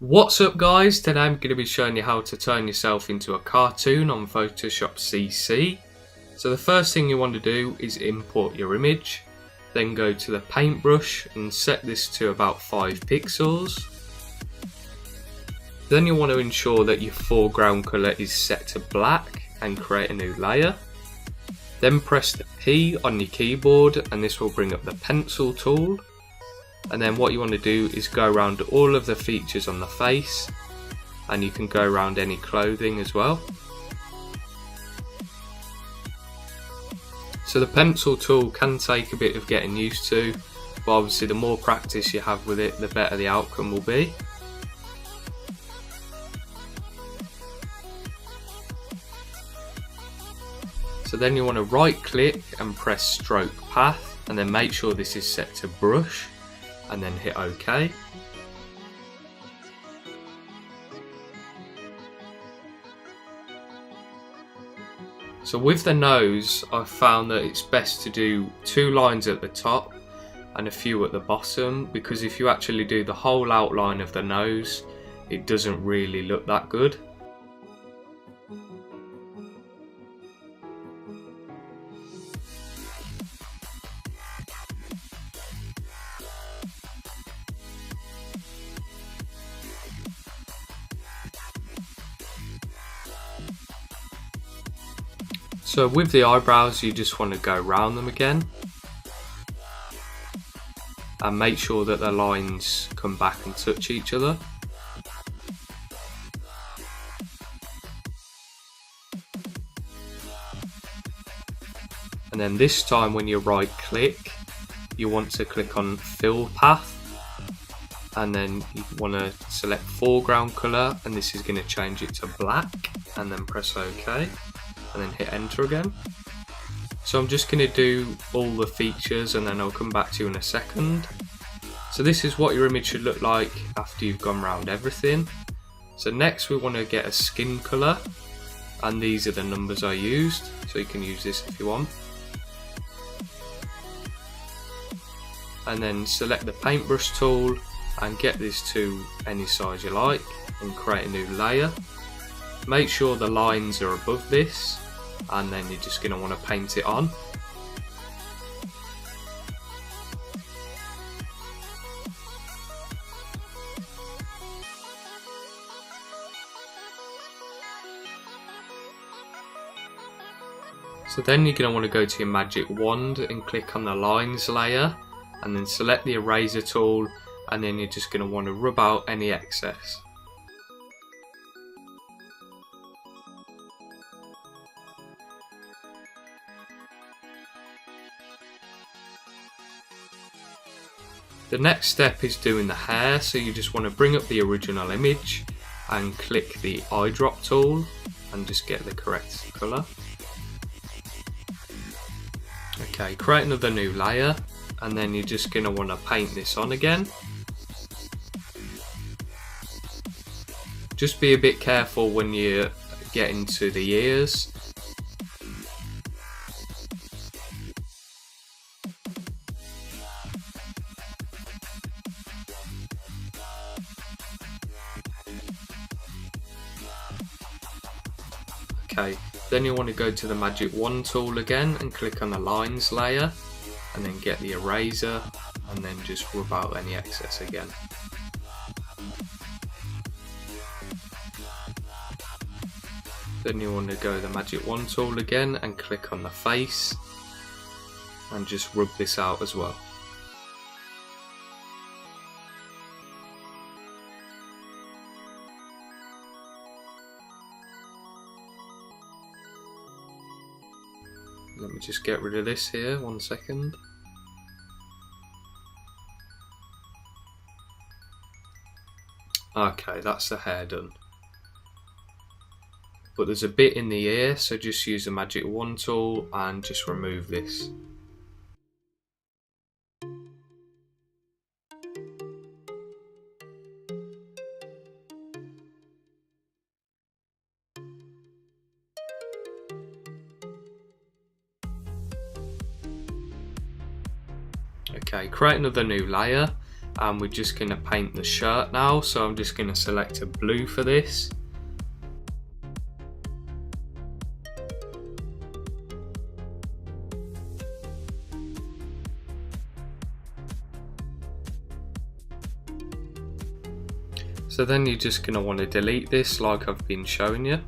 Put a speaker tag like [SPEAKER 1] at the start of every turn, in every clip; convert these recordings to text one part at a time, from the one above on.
[SPEAKER 1] What's up guys, today I'm going to be showing you how to turn yourself into a cartoon on Photoshop CC. So the first thing you want to do is import your image, then go to the paintbrush and set this to about 5 pixels. Then you want to ensure that your foreground colour is set to black and create a new layer. Then press the P on your keyboard and this will bring up the pencil tool. And then what you want to do is go around all of the features on the face, and you can go around any clothing as well. So the pencil tool can take a bit of getting used to, but obviously the more practice you have with it, the better the outcome will be. So then you want to right click and press stroke path, and then make sure this is set to brush, and then hit OK. So with the nose, I've found that it's best to do 2 lines at the top and a few at the bottom, because if you actually do the whole outline of the nose, it doesn't really look that good. So with the eyebrows, you just want to go round them again and make sure that the lines come back and touch each other. And then this time when you right click, you want to click on fill path, and then you want to select foreground colour, and this is going to change it to black, and then press OK. And then hit enter again. So I'm just going to do all the features and then I'll come back to you in a second. So this is what your image should look like after you've gone around everything. So next we want to get a skin colour, and these are the numbers I used, so you can use this if you want. And then select the paintbrush tool and get this to any size you like and create a new layer. Make sure the lines are above this, and then you're just going to want to paint it on. So then you're going to want to go to your magic wand and click on the lines layer, and then select the eraser tool, and then you're just going to want to rub out any excess. The next step is doing the hair, so you just want to bring up the original image and click the eyedrop tool and just get the correct colour. Okay, create another new layer, and then you're just going to want to paint this on again. Just be a bit careful when you get into the ears. Okay, then you want to go to the magic wand tool again and click on the lines layer, and then get the eraser and then just rub out any excess again. Then you want to go to the magic wand tool again and click on the face and just rub this out as well. Let me just get rid of this here, 1 second. Okay, that's the hair done. But there's a bit in the ear, so just use the magic wand tool and just remove this. Okay, create another new layer and we're just going to paint the shirt now. So I'm just going to select a blue for this. So then you're just going to want to delete this like I've been showing you.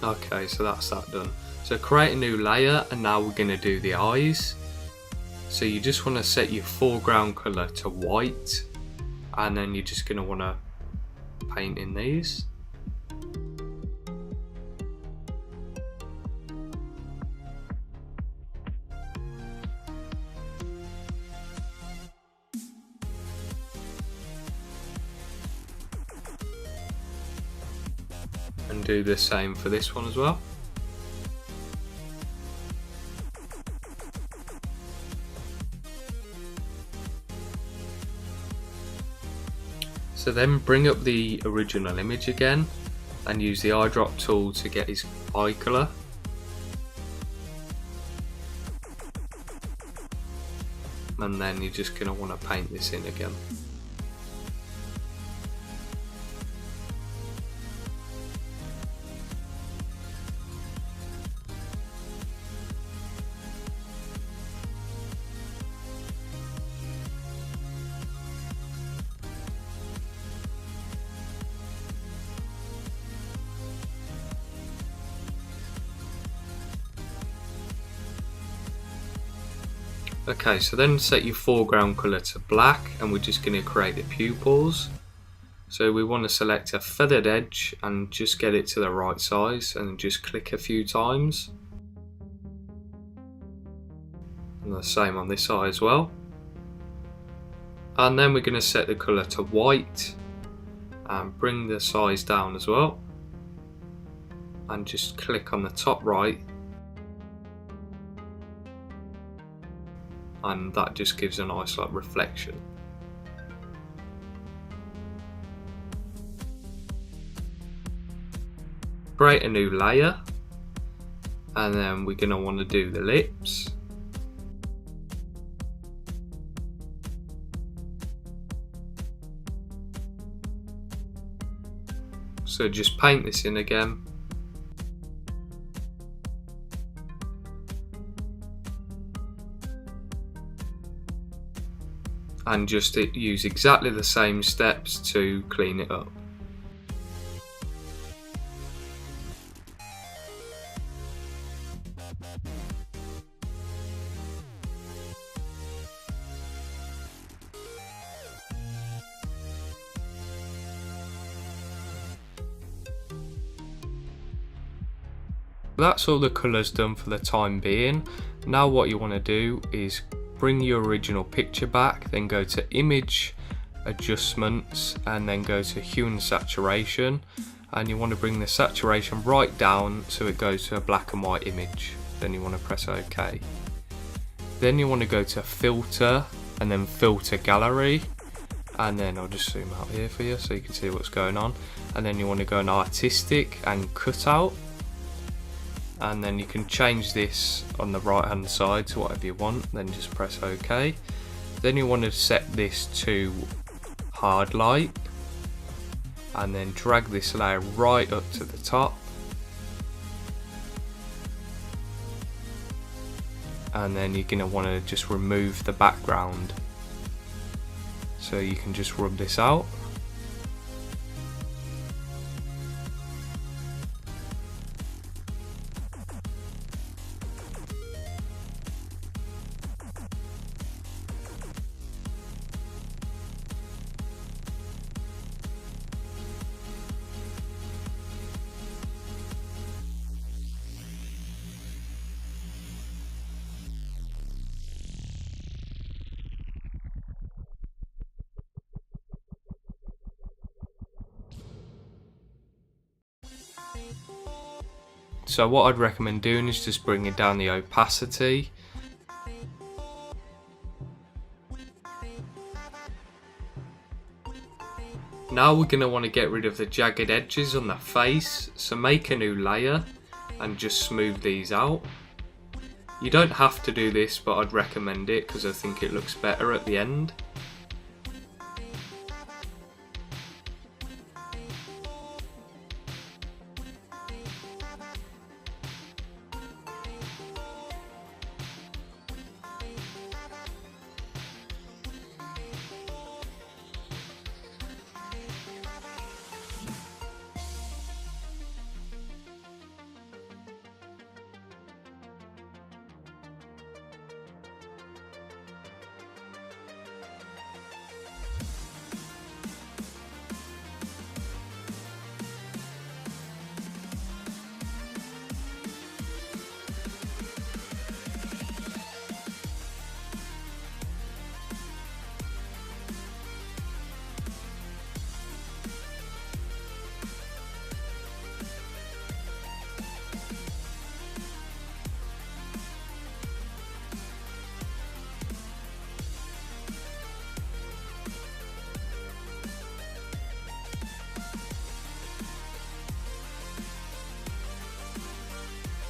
[SPEAKER 1] Okay, so that's that done. So create a new layer, and now we're going to do the eyes. So you just want to set your foreground colour to white, and then you're just going to want to paint in these. And do the same for this one as well. So then bring up the original image again and use the eyedrop tool to get his eye colour. And then you're just going to want to paint this in again. Okay, so then set your foreground colour to black, and we're just going to create the pupils. So we want to select a feathered edge and just get it to the right size, and just click a few times. And the same on this side as well. And then we're going to set the colour to white and bring the size down as well. And just click on the top right. And that just gives a nice like reflection. Create a new layer, and then we're going to want to do the lips. So just paint this in again. And just use exactly the same steps to clean it up. That's all the colours done for the time being. Now what you want to do is bring your original picture back, then go to image adjustments, and then go to hue and saturation, and you want to bring the saturation right down so it goes to a black and white image. Then you want to press OK. Then you want to go to filter and then filter gallery, and then I'll just zoom out here for you so you can see what's going on. And then you want to go on artistic and cutout, and then you can change this on the right hand side to whatever you want, then just press OK. Then you want to set this to hard light, and then drag this layer right up to the top, and then you're going to want to just remove the background, so you can just rub this out. So what I'd recommend doing is just bringing down the opacity. Now we're going to want to get rid of the jagged edges on the face, so make a new layer and just smooth these out. You don't have to do this, but I'd recommend it because I think it looks better at the end.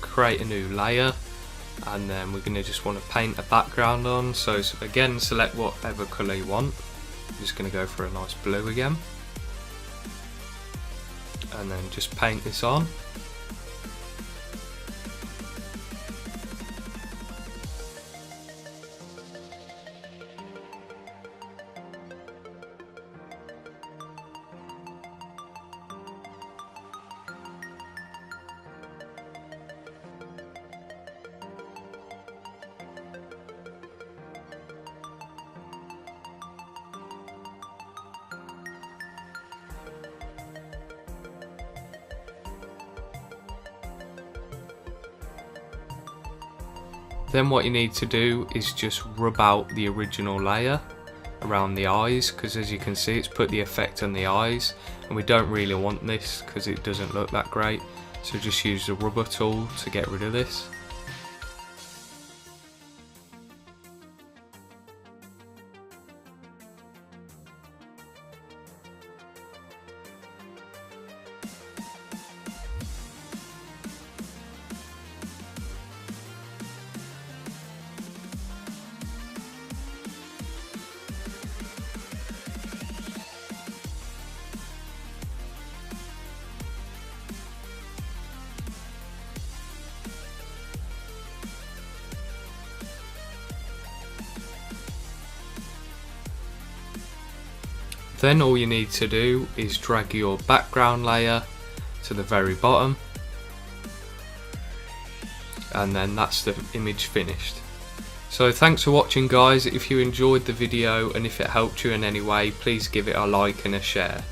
[SPEAKER 1] Create a new layer, and then we're going to just want to paint a background on. So again, select whatever colour you want. I'm just going to go for a nice blue again, and then just paint this on. Then what you need to do is just rub out the original layer around the eyes, because as you can see it's put the effect on the eyes, and we don't really want this because it doesn't look that great. So just use the rubber tool to get rid of this. Then all you need to do is drag your background layer to the very bottom, and then that's the image finished. So thanks for watching guys. If you enjoyed the video and if it helped you in any way, please give it a like and a share.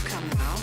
[SPEAKER 2] Come now.